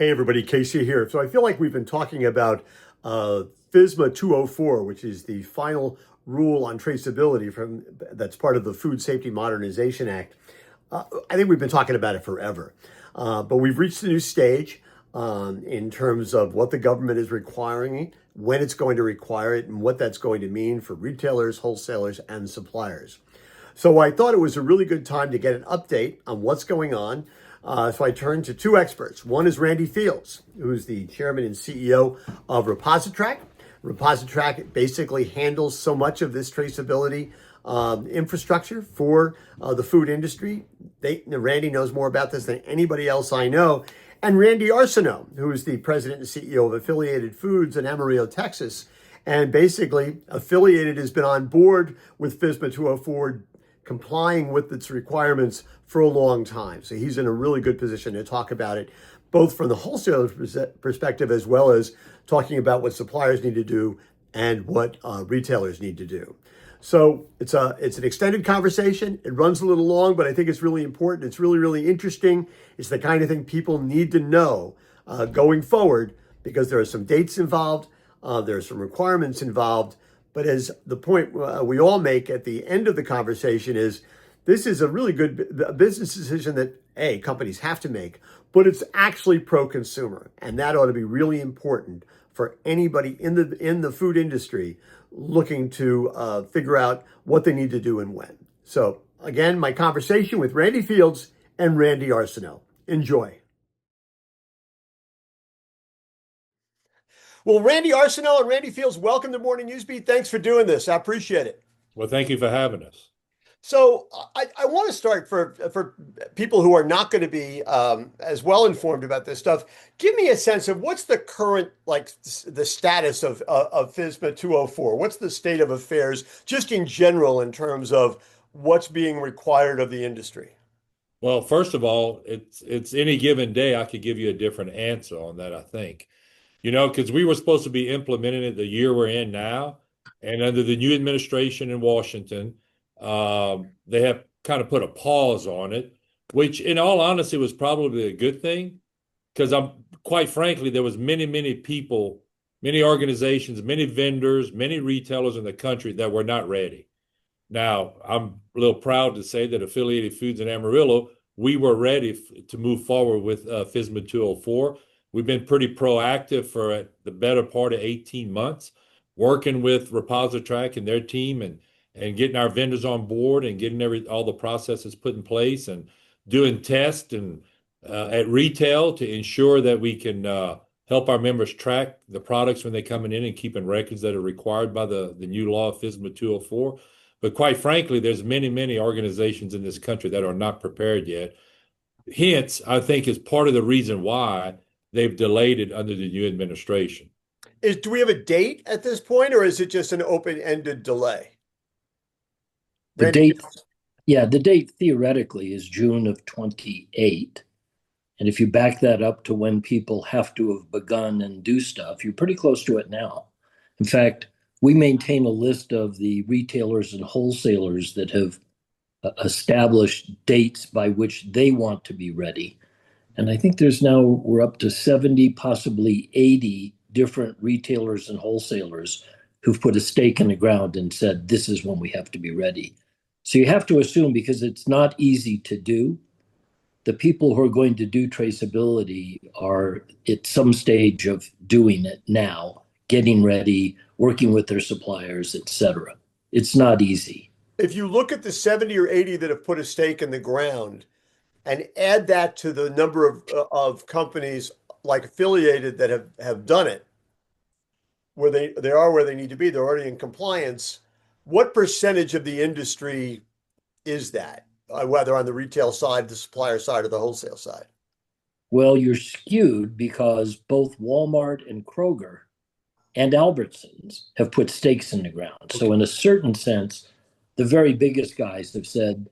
Hey everybody, Casey here. So I feel like we've been talking about FSMA 204, which is the final rule on traceability that's part of the Food Safety Modernization Act. I think we've been talking about it forever, but we've reached a new stage in terms of what the government is requiring, when it's going to require it, and what that's going to mean for retailers, wholesalers, and suppliers. So I thought it was a really good time to get an update on what's going on. So I turned to two experts. One is Randy Fields, who's the chairman and CEO of Repositrack. Repositrack basically handles so much of this traceability infrastructure for the food industry. Randy knows more about this than anybody else I know. And Randy Arceneaux, who is the president and CEO of Affiliated Foods in Amarillo, Texas. And basically, Affiliated has been on board with FSMA 204, complying with its requirements for a long time. So he's in a really good position to talk about it, both from the wholesaler's perspective, as well as talking about what suppliers need to do and what retailers need to do. So it's an extended conversation. It runs a little long, but I think it's really important. It's really, really interesting. It's the kind of thing people need to know going forward, because there are some dates involved. There are some requirements involved. But as the point we all make at the end of the conversation is, this is a really good business decision that companies have to make, but it's actually pro-consumer, and that ought to be really important for anybody in the food industry looking to figure out what they need to do and when. So again, my conversation with Randy Fields and Randy Arceneaux. Enjoy. Well, Randy Arceneaux and Randy Fields, welcome to Morning Newsbeat. Thanks for doing this. I appreciate it. Well, thank you for having us. So I want to start for people who are not going to be as well informed about this stuff. Give me a sense of what's the current, the status of FSMA 204. What's the state of affairs just in general in terms of what's being required of the industry? Well, first of all, it's any given day I could give you a different answer on that, I think. Because we were supposed to be implementing it the year we're in now, and under the new administration in Washington, they have kind of put a pause on it, which in all honesty was probably a good thing, because quite frankly, there was many people, many organizations, many vendors, many retailers in the country that were not ready. Now, I'm a little proud to say that Affiliated Foods in Amarillo, we were ready to move forward with FSMA 204. We've been pretty proactive for the better part of 18 months, working with Repositrack and their team and getting our vendors on board and getting all the processes put in place and doing tests and at retail to ensure that we can help our members track the products when they're coming in and keeping records that are required by the new law of FSMA 204. But quite frankly, there's many organizations in this country that are not prepared yet. Hence, I think is part of the reason why they've delayed it under the new administration. Do we have a date at this point, or is it just an open-ended delay? The date theoretically is June of 28. And if you back that up to when people have to have begun and do stuff, you're pretty close to it now. In fact, we maintain a list of the retailers and wholesalers that have established dates by which they want to be ready. And I think we're up to 70, possibly 80 different retailers and wholesalers who've put a stake in the ground and said, this is when we have to be ready. So you have to assume, because it's not easy to do, the people who are going to do traceability are at some stage of doing it now, getting ready, working with their suppliers, etc. It's not easy. If you look at the 70 or 80 that have put a stake in the ground, and add that to the number of companies like Affiliated that have done it, where they are where they need to be, they're already in compliance. What percentage of the industry is that, whether on the retail side, the supplier side, or the wholesale side? Well, you're skewed because both Walmart and Kroger and Albertsons have put stakes in the ground. Okay. So in a certain sense, the very biggest guys have said,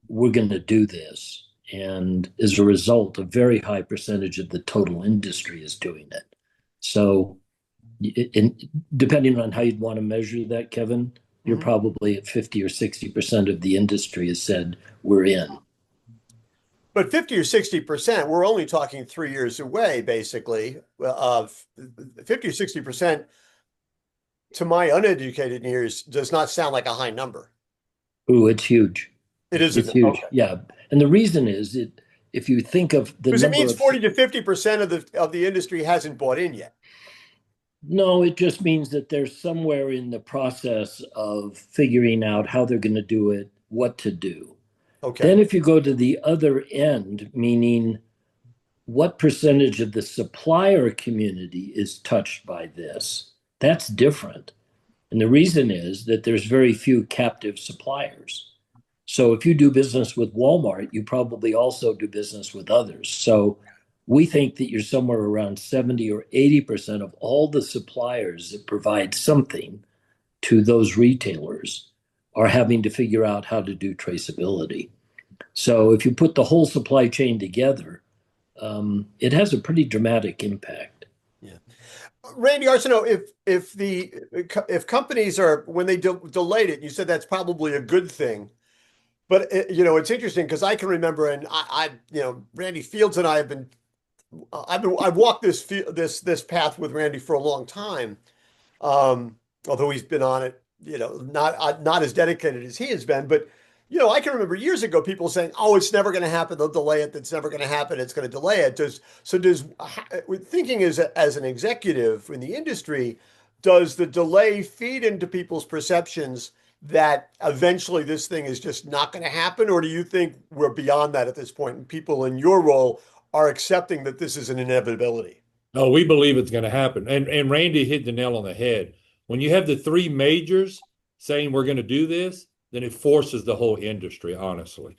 we're going to do this. And as a result, a very high percentage of the total industry is doing it. So depending on how you'd want to measure that, Kevin, you're probably at 50 or 60% of the industry has said we're in. But 50 or 60%, we're only talking 3 years away, basically. Of 50 or 60%, to my uneducated ears, does not sound like a high number. Ooh, it's huge. It isn't. It's huge. Okay. Yeah. And the reason is if you think of the Because it number means of 40 to 50% of the industry hasn't bought in yet. no, it just means that they're somewhere in the process of figuring out how they're going to do it, what to do. Okay. Then if you go to the other end, meaning what percentage of the supplier community is touched by this, that's different. And the reason is that there's very few captive suppliers. So if you do business with Walmart, you probably also do business with others. So we think that you're somewhere around 70 or 80% of all the suppliers that provide something to those retailers are having to figure out how to do traceability. So if you put the whole supply chain together, it has a pretty dramatic impact. Yeah. Randy Arceneaux, if companies are, when they delayed it, you said that's probably a good thing. But it's interesting because I can remember, and Randy Fields and I have been, I've walked this path with Randy for a long time. Although he's been on it, not as dedicated as he has been. But I can remember years ago people saying, "Oh, it's never going to happen. They'll delay it. It's never going to happen. It's going to delay it." Thinking as an executive in the industry, does the delay feed into people's perceptions that eventually this thing is just not going to happen, or do you think we're beyond that at this point, and people in your role are accepting that this is an inevitability? No, we believe it's going to happen. And Randy hit the nail on the head. When you have the three majors saying we're going to do this, then it forces the whole industry, honestly.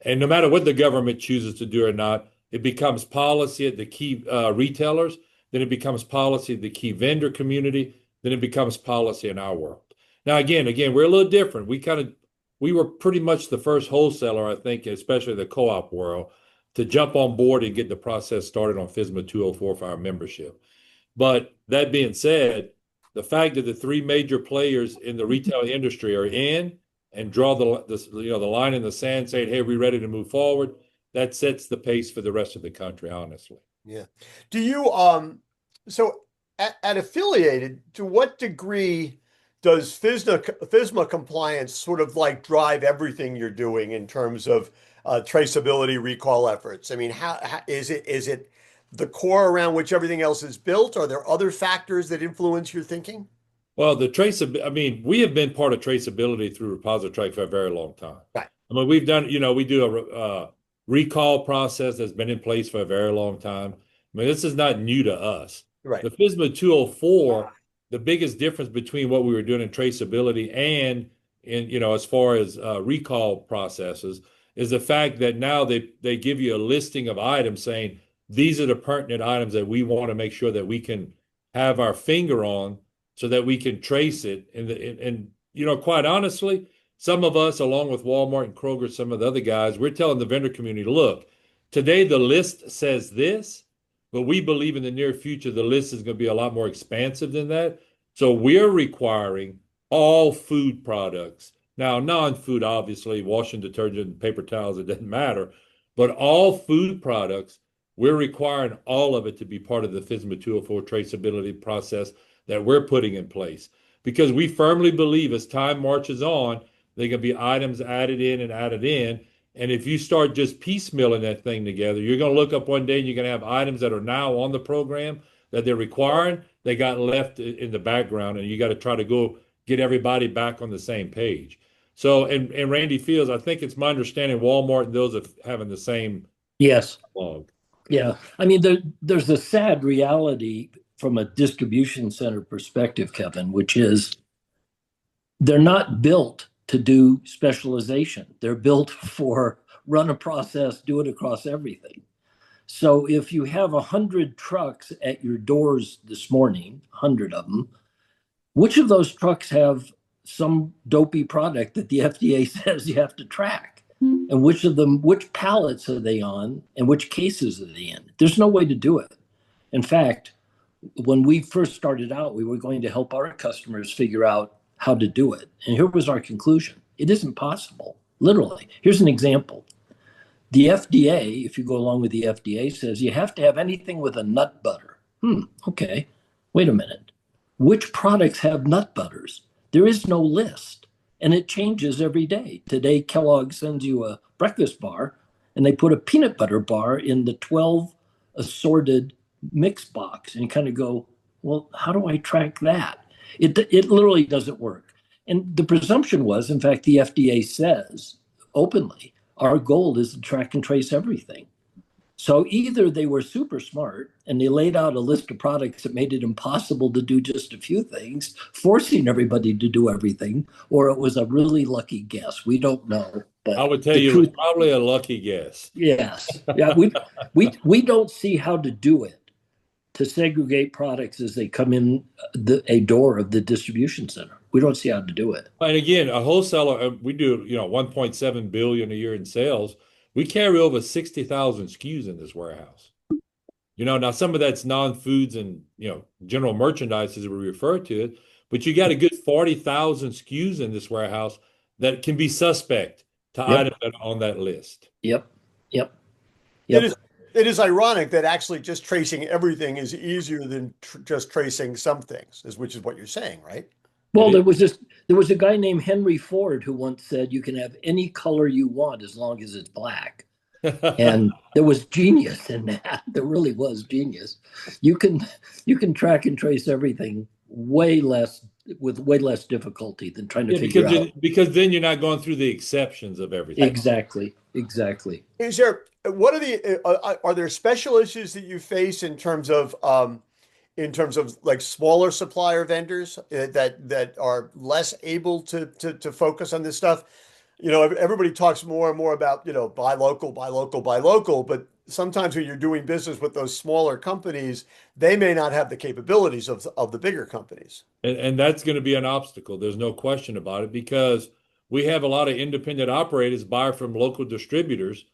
And no matter what the government chooses to do or not, it becomes policy at the key retailers, then it becomes policy at the key vendor community, then it becomes policy in our world. Now, again, we're a little different. We were pretty much the first wholesaler, I think, especially the co-op world, to jump on board and get the process started on FSMA 204 for our membership. But that being said, the fact that the three major players in the retail industry are in and draw the line in the sand saying, hey, we're ready to move forward, that sets the pace for the rest of the country, honestly. Yeah. Do you, so at Affiliated, to what degree does FSMA compliance sort of like drive everything you're doing in terms of traceability recall efforts? I mean, how is it the core around which everything else is built? Are there other factors that influence your thinking? Well, we have been part of traceability through ReposiTrak for a very long time. Right. I mean, we've done, we do a recall process that's been in place for a very long time. I mean, this is not new to us. Right. The FSMA 204, the biggest difference between what we were doing in traceability and as far as recall processes is the fact that now they give you a listing of items saying these are the pertinent items that we want to make sure that we can have our finger on so that we can trace it. And quite honestly, some of us, along with Walmart and Kroger, some of the other guys, we're telling the vendor community, look, today the list says this, but we believe in the near future the list is going to be a lot more expansive than that. So we're requiring all food products. Now, non-food, obviously, washing detergent, paper towels, it doesn't matter. But all food products, we're requiring all of it to be part of the FSMA 204 traceability process that we're putting in place. Because we firmly believe as time marches on, there can be items added in and added in. And if you start just piecemealing that thing together, you're going to look up one day and you're going to have items that are now on the program that they're requiring. They got left in the background, and you got to try to go get everybody back on the same page. So, and Randy Fields, I think it's my understanding Walmart and those are having the same Yes. log. Yeah. I mean, there's a sad reality from a distribution center perspective, Kevin, which is they're not built to do specialization. They're built for run a process, do it across everything. So if you have 100 trucks at your doors this morning, 100 of them, which of those trucks have some dopey product that the FDA says you have to track? And which pallets are they on and which cases are they in? There's no way to do it. In fact, when we first started out, we were going to help our customers figure out how to do it. And here was our conclusion. It isn't possible, literally. Here's an example. The FDA, if you go along with the FDA, says you have to have anything with a nut butter. Okay. Wait a minute. Which products have nut butters? There is no list, and it changes every day. Today, Kellogg sends you a breakfast bar, and they put a peanut butter bar in the 12 assorted mix box. And you kind of go, well, how do I track that? It literally doesn't work. And the presumption was, in fact, the FDA says openly, our goal is to track and trace everything. So either they were super smart and they laid out a list of products that made it impossible to do just a few things, forcing everybody to do everything, or it was a really lucky guess. We don't know. But I would tell you it was probably a lucky guess. Yes. Yeah, we don't see how to do it to segregate products as they come in a door of the distribution center. We don't see how to do it. And again, a wholesaler, we do, 1.7 billion a year in sales. We carry over 60,000 SKUs in this warehouse. Now some of that's non-foods and, general merchandise as we refer to it, but you got a good 40,000 SKUs in this warehouse that can be suspect to items that are on that list. Yep. It is ironic that actually just tracing everything is easier than just tracing some things, which is what you're saying, right? Well, there was a guy named Henry Ford who once said you can have any color you want as long as it's black. And there was genius in that. There really was genius. You can track and trace everything with way less difficulty than trying to figure out. Because then you're not going through the exceptions of everything. Exactly. Are there special issues that you face in terms of like smaller supplier vendors that are less able to focus on this stuff? Everybody talks more and more about, buy local, but sometimes when you're doing business with those smaller companies, they may not have the capabilities of the bigger companies. And that's going to be an obstacle. There's no question about it, because we have a lot of independent operators buy from local distributors.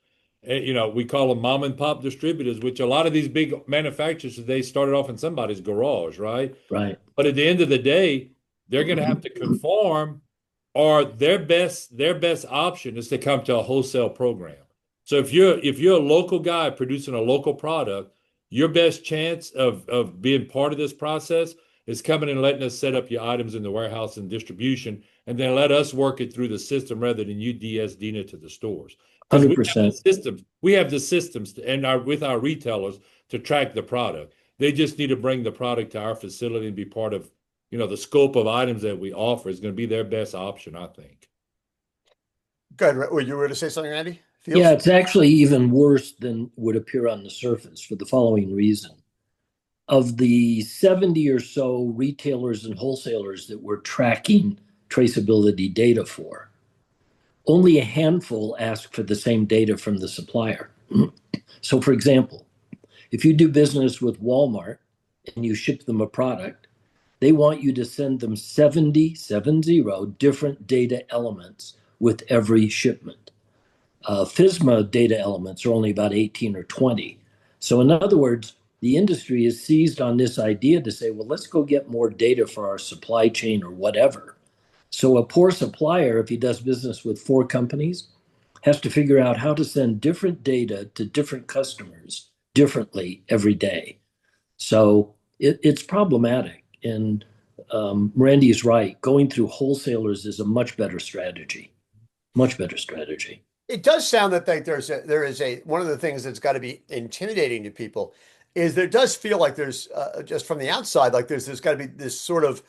We call them mom and pop distributors, which a lot of these big manufacturers, they started off in somebody's garage, right? Right. But at the end of the day, they're going to have to conform, or their best option is to come to a wholesale program. So if you're a local guy producing a local product, your best chance of being part of this process is coming and letting us set up your items in the warehouse and distribution, and then let us work it through the system rather than you DSDing it to the stores. 100%. We have the systems with our retailers to track the product. They just need to bring the product to our facility and be part of, the scope of items that we offer is going to be their best option, I think. Good. Well, you were to say something, Andy? Yeah, it's actually even worse than would appear on the surface for the following reason. Of the 70 or so retailers and wholesalers that we're tracking traceability data for, only a handful ask for the same data from the supplier. So, for example, if you do business with Walmart and you ship them a product, they want you to send them 70 different data elements with every shipment. FSMA data elements are only about 18 or 20. So in other words, the industry is seized on this idea to say, well, let's go get more data for our supply chain or whatever. So a poor supplier, if he does business with 4 companies, has to figure out how to send different data to different customers differently every day. So it's problematic. And Randy is right. Going through wholesalers is a much better strategy. Much better strategy. It does sound that there is one of the things that's got to be intimidating to people is there does feel like there's just from the outside, like there's got to be this sort of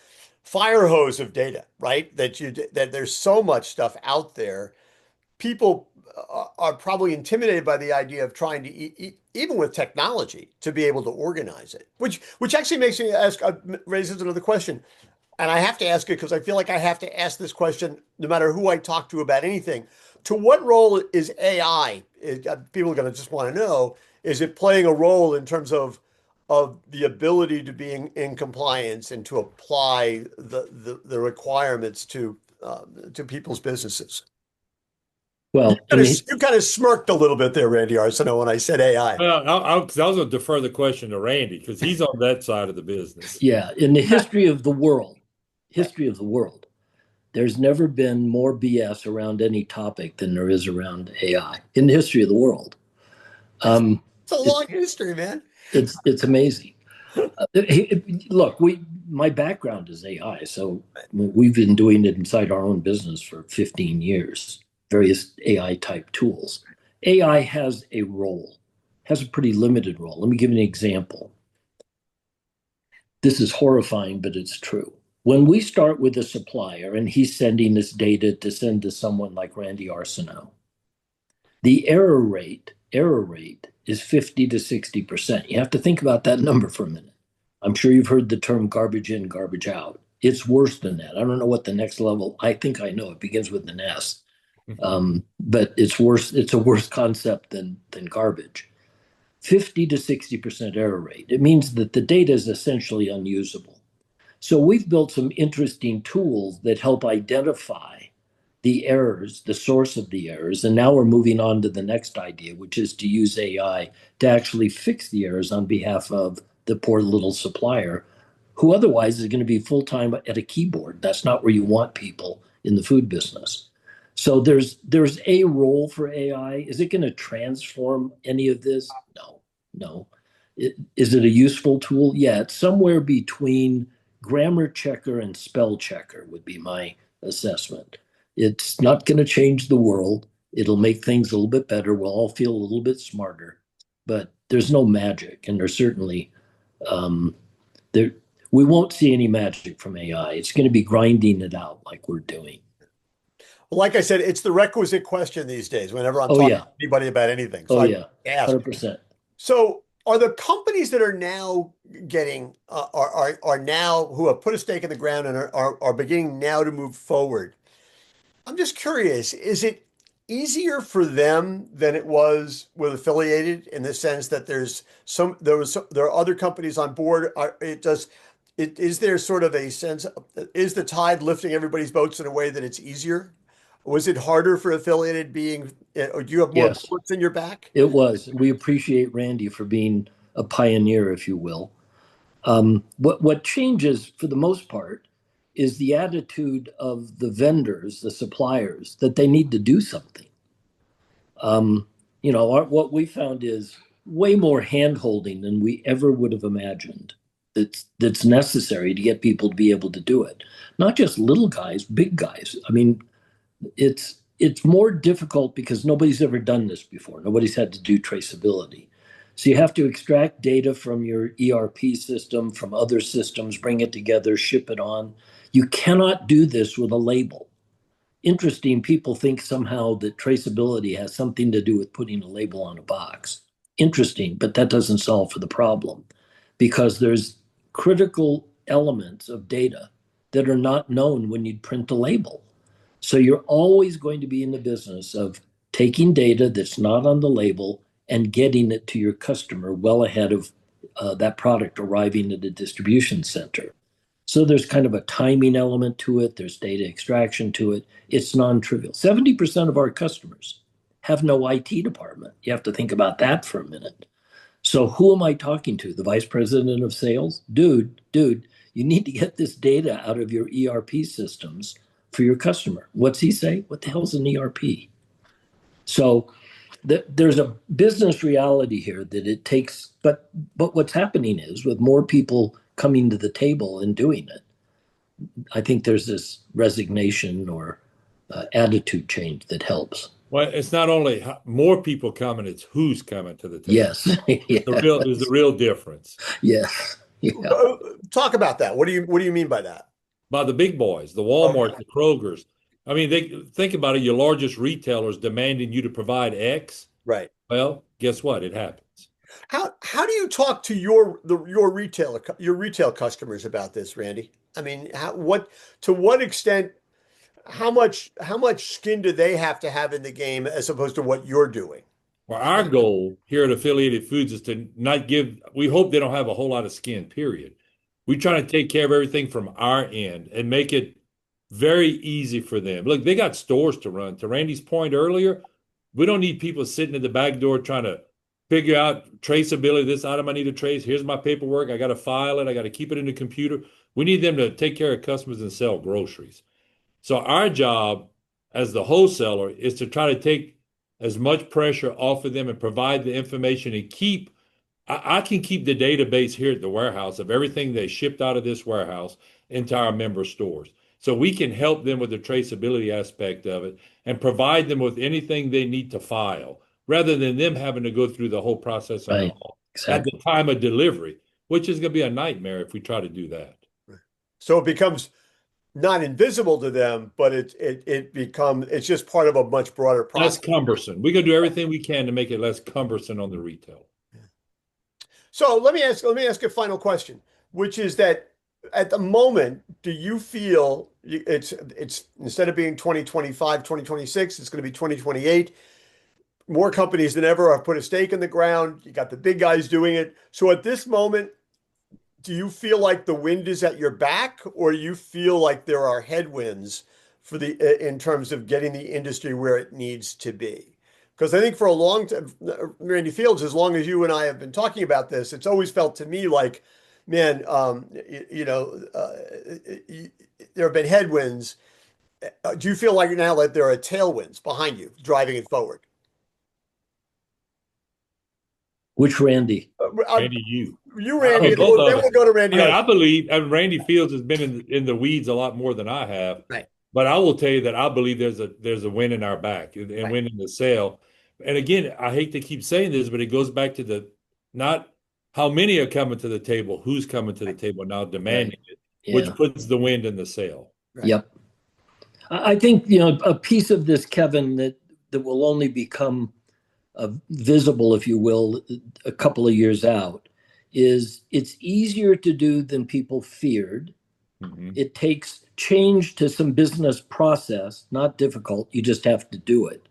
fire hose of data, right? That there's so much stuff out there. People are probably intimidated by the idea of trying to even with technology to be able to organize it, which actually makes me raises another question. And I have to ask it because I feel like I have to ask this question no matter who I talk to about anything. To what role is AI? People are going to just want to know, is it playing a role in terms of the ability to be in compliance and to apply the requirements to people's businesses? Well, you kind of smirked a little bit there, Randy Arceneaux, when I said AI. Well, I was going to defer the question to Randy because he's on that side of the business. Yeah, in the history of the world, There's never been more BS around any topic than there is around AI in the history of the world. It's a long history, man. It's amazing. Look, my background is AI, so we've been doing it inside our own business for 15 years, various AI type tools. AI has a role, has a pretty limited role. Let me give you an example. This is horrifying, but it's true. When we start with a supplier and he's sending this data to send to someone like Randy Arceneaux, the error rate is 50 to 60%. You have to think about that number for a minute. I'm sure you've heard the term garbage in, garbage out. It's worse than that. I don't know what the next level, I think I know, it begins with an S. But it's worse, it's a worse concept than garbage. 50 to 60% error rate. It means that the data is essentially unusable. So we've built some interesting tools that help identify the errors, the source of the errors. And now we're moving on to the next idea, which is to use AI to actually fix the errors on behalf of the poor little supplier, who otherwise is going to be full-time at a keyboard. That's not where you want people in the food business. So there's a role for AI. Is it going to transform any of this? No. Is it a useful tool? Yeah, it's somewhere between grammar checker and spell checker would be my assessment. It's not going to change the world. It'll make things a little bit better. We'll all feel a little bit smarter, but there's no magic, and there's certainly we won't see any magic from AI. It's going to be grinding it out like we're doing. Well, like I said, it's the requisite question these days whenever I'm talking to anybody about anything. So yeah, 100%. So are the companies that are now getting are now who have put a stake in the ground and are beginning now to move forward? I'm just curious, is it easier for them than it was with Affiliated in the sense that there are other companies on board? Is there sort of a sense, is the tide lifting everybody's boats in a way that it's easier? Was it harder for Affiliated or do you have more bullets in your back? It was. We appreciate Randy for being a pioneer, if you will. What changes for the most part is the attitude of the vendors, the suppliers, that they need to do something. What we found is way more hand-holding than we ever would have imagined. That's necessary to get people to be able to do it. Not just little guys, big guys. I mean, it's more difficult because nobody's ever done this before. Nobody's had to do traceability. So you have to extract data from your ERP system, from other systems, bring it together, ship it on. You cannot do this with a label. Interesting, people think somehow that traceability has something to do with putting a label on a box. Interesting, but that doesn't solve for the problem because there's critical elements of data that are not known when you print a label. So you're always going to be in the business of taking data that's not on the label and getting it to your customer well ahead of that product arriving at a distribution center. So there's kind of a timing element to it. There's data extraction to it. It's non-trivial. 70% of our customers have no IT department. You have to think about that for a minute. So who am I talking to? The vice president of sales? Dude, you need to get this data out of your ERP systems for your customer. What's he say? What the hell's an ERP? So there's a business reality here that it takes, but what's happening is with more people coming to the table and doing it, I think there's this resignation or attitude change that helps. Well, it's not only more people coming, it's who's coming to the table. Yes. There's the real difference. Yes. Yeah. Talk about that. What do you mean by that? By the big boys, the Walmarts, the Krogers. I mean, think about it. Your largest retailers demanding you to provide X. Right. Well, guess what? It happens. How do you talk to your retail customers about this, Randy? I mean, to what extent, how much skin do they have to have in the game as opposed to what you're doing? Well, our goal here at Affiliated Foods is to not we hope they don't have a whole lot of skin, period. We try to take care of everything from our end and make it very easy for them. Look, they got stores to run. To Randy's point earlier, we don't need people sitting at the back door trying to figure out traceability. This item I need to trace. Here's my paperwork. I got to file it. I got to keep it in the computer. We need them to take care of customers and sell groceries. So our job as the wholesaler is to try to take as much pressure off of them and provide the information and I can keep the database here at the warehouse of everything they shipped out of this warehouse into our member stores. So we can help them with the traceability aspect of it and provide them with anything they need to file rather than them having to go through the whole process on their Right. own at Exactly. the time of delivery, which is going to be a nightmare if we try to do that. So it becomes not invisible to them, but it's just part of a much broader Less process. cumbersome. We're going to do everything we can to make it less cumbersome on the retail. So let me ask a final question, which is that at the moment, do you feel it's instead of being 2025, 2026, it's going to be 2028? More companies than ever have put a stake in the ground. You got the big guys doing it. So at this moment, do you feel like the wind is at your back, or do you feel like there are headwinds in terms of getting the industry where it needs to be? Because I think for a long time, Randy Fields, as long as you and I have been talking about this, it's always felt to me like, man, there have been headwinds. Do you feel like now that there are tailwinds behind you driving it forward? Which Randy? Randy, you. Randy, Both then of us. we'll go to Randy. I believe Randy Fields has been in the weeds a lot more than I have. Right. But I will tell you that I believe there's a win in our back and Right. win in the sale. And again, I hate to keep saying this, but it goes back to not how many are coming to the table, who's coming to the table now demanding it, which Yeah. puts the wind in the sail. Right. Yep. I think, a piece of this, Kevin, that will only become visible, if you will, a couple of years out, is it's easier to do than people feared. Mhm. It takes change to some business process, not difficult. You just have to do it.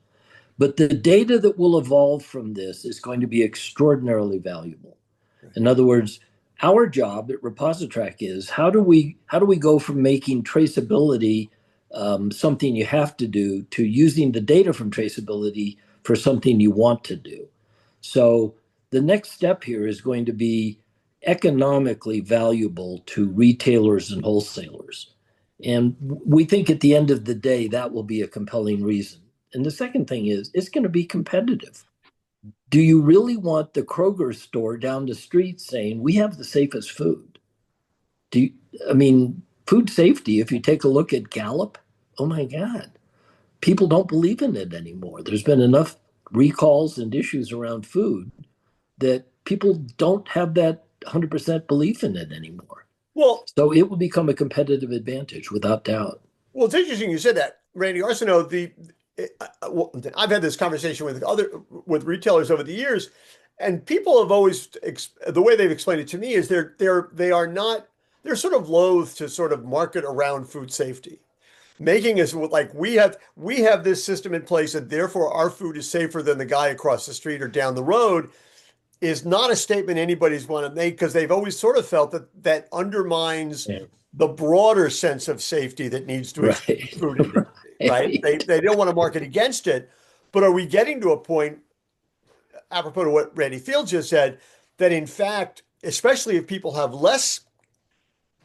But the data that will evolve from this is going to be extraordinarily valuable. In other words, our job at ReposiTrak is how do we go from making traceability something you have to do to using the data from traceability for something you want to do. So the next step here is going to be economically valuable to retailers and wholesalers. And we think at the end of the day, that will be a compelling reason. And the second thing is it's going to be competitive. Do you really want the Kroger store down the street saying, we have the safest food? Food safety, if you take a look at Gallup, oh my God, people don't believe in it anymore. There's been enough recalls and issues around food that people don't have that 100% belief in it anymore. Well, so it will become a competitive advantage without doubt. Well, it's interesting you said that, Randy Arceneaux. I've had this conversation with retailers over the years, and people have always the way they've explained it to me is they're sort of loath to sort of market around food safety, making us like we have this system in place, and therefore our food is safer than the guy across the street or down the road. Is not a statement anybody's want to make because they've always sort of felt that undermines the broader sense of safety that needs to exist in the food industry, right? They don't want to market against it. But are we getting to a point, apropos to what Randy Fields just said, that in fact, especially if people have less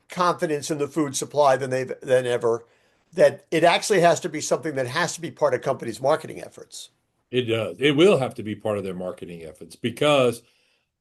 confidence in the food supply than ever, that it actually has to be something that has to be part of companies' marketing efforts? It does. It will have to be part of their marketing efforts because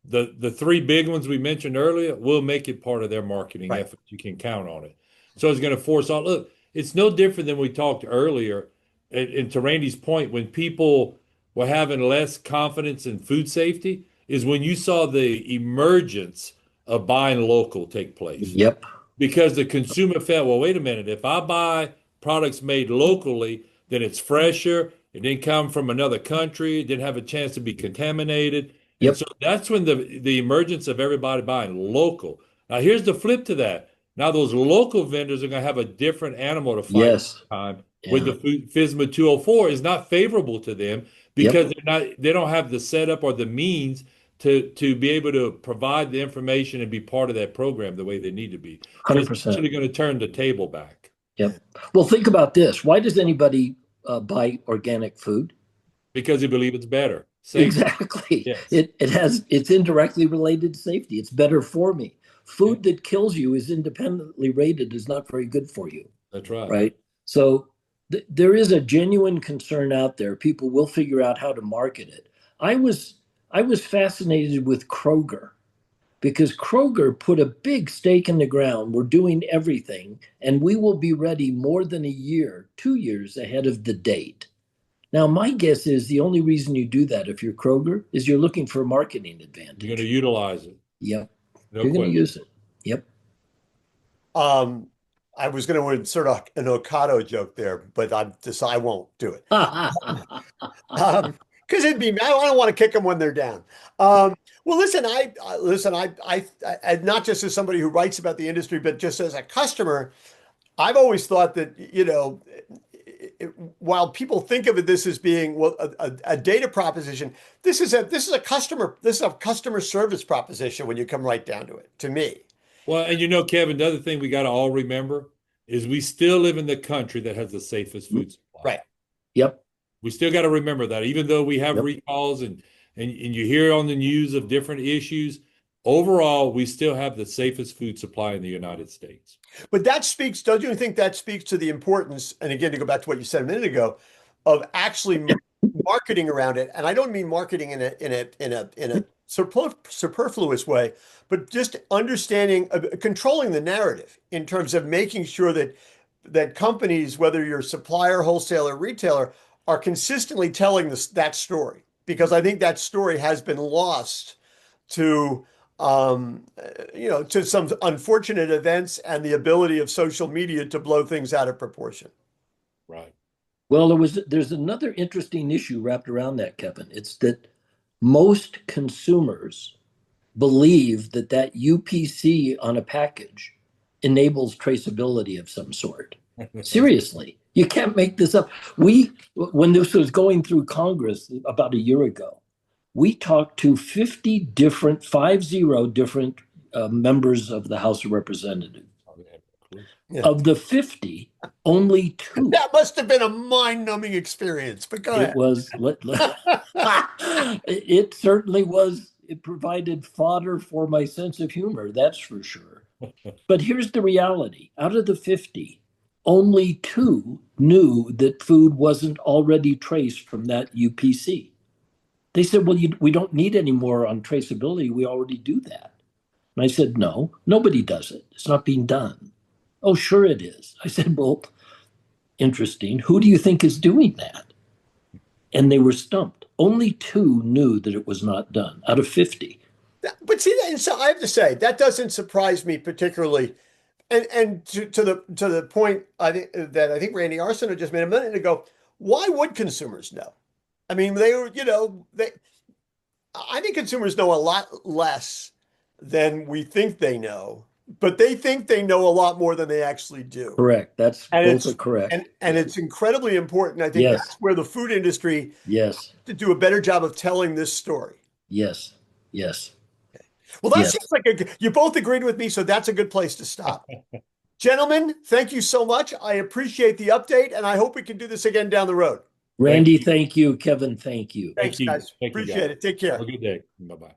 the three big ones we mentioned earlier will make it part of their marketing efforts. You can count on it. So it's going to force all. Look, it's no different than we talked earlier. And to Randy's point, when people were having less confidence in food safety, is when you saw the emergence of buying local take place. Yep. Because the consumer felt, well, wait a minute, if I buy products made locally, then it's fresher. It didn't come from another country. It didn't have a chance to be contaminated. Yep. And so that's when the emergence of everybody buying local. Now, here's the flip to that. Now, those local vendors are going to have a different animal to fight Yes. time with the FSMA 204 is not favorable to them because they don't have the setup or the means to be able to provide the information and be part of that program the way they need to be. 100%. So it's actually going to turn the table back. Yep. Well, think about this. Why does anybody buy organic food? Because they believe it's better. Safety. Exactly. Yes. It's indirectly related to safety. It's better for me. Food that kills you is independently rated is not very good for you. That's right. Right. So there is a genuine concern out there. People will figure out how to market it. I was fascinated with Kroger because Kroger put a big stake in the ground. We're doing everything, and we will be ready more than a year, 2 years ahead of the date. Now, my guess is the only reason you do that if you're Kroger is you're looking for a marketing advantage. You're going to utilize it. Yep. No You're going to question. use it. Yep. I was going to insert an Ocado joke there, but I won't do it. Because it'd be, I don't want to kick them when they're down. Well, listen, I not just as somebody who writes about the industry, but just as a customer, I've always thought that, while people think of this as being a data proposition, this is a customer service proposition when you come right down to it, to me. Well, and Kevin, the other thing we got to all remember is we still live in the country that has the safest food supply. Right. Yep. We still got to remember that, even though we have recalls and you hear on the news of different issues, overall, we still have the safest food supply in the United States. But don't you think that speaks to the importance, and again, to go back to what you said a minute ago, of actually marketing around it? And I don't mean marketing in a superfluous way, but just understanding, controlling the narrative in terms of making sure that companies, whether you're supplier, wholesaler, retailer, are consistently telling that story, because I think that story has been lost to some unfortunate events and the ability of social media to blow things out of proportion. Right. Well, there's another interesting issue wrapped around that, Kevin. It's that most consumers believe that UPC on a package enables traceability of some sort. Seriously, you can't make this up. When this was going through Congress about a year ago, we talked to 50 different members of the House of Representatives. Yeah. Of the 50, only 2. That must have been a mind-numbing experience, but go ahead. It was. It certainly was. It provided fodder for my sense of humor, that's for sure. But here's the reality. Out of the 50, only 2 knew that food wasn't already traced from that UPC. They said, well, we don't need any more on traceability. We already do that. And I said, no, nobody does it. It's not being done. Oh, sure it is. I said, well, interesting. Who do you think is doing that? And they were stumped. Only 2 knew that it was not done out of 50. But see, and so I have to say, that doesn't surprise me particularly. And to the point I think Randy Arceneaux just made a minute ago, why would consumers know? I mean, I think consumers know a lot less than we think they know, but they think they know a lot more than they actually do. Correct. Both are correct. And it's incredibly important. I think that's where the food industry to do a better job of telling this story. Yes. Okay. Well, that seems like you both agreed with me, so that's a good place to stop. Gentlemen, thank you so much. I appreciate the update, and I hope we can do this again down the road. Randy, thank you. Kevin, thank you. Thanks, guys. Appreciate it. Take care. Have a good day. Bye-bye.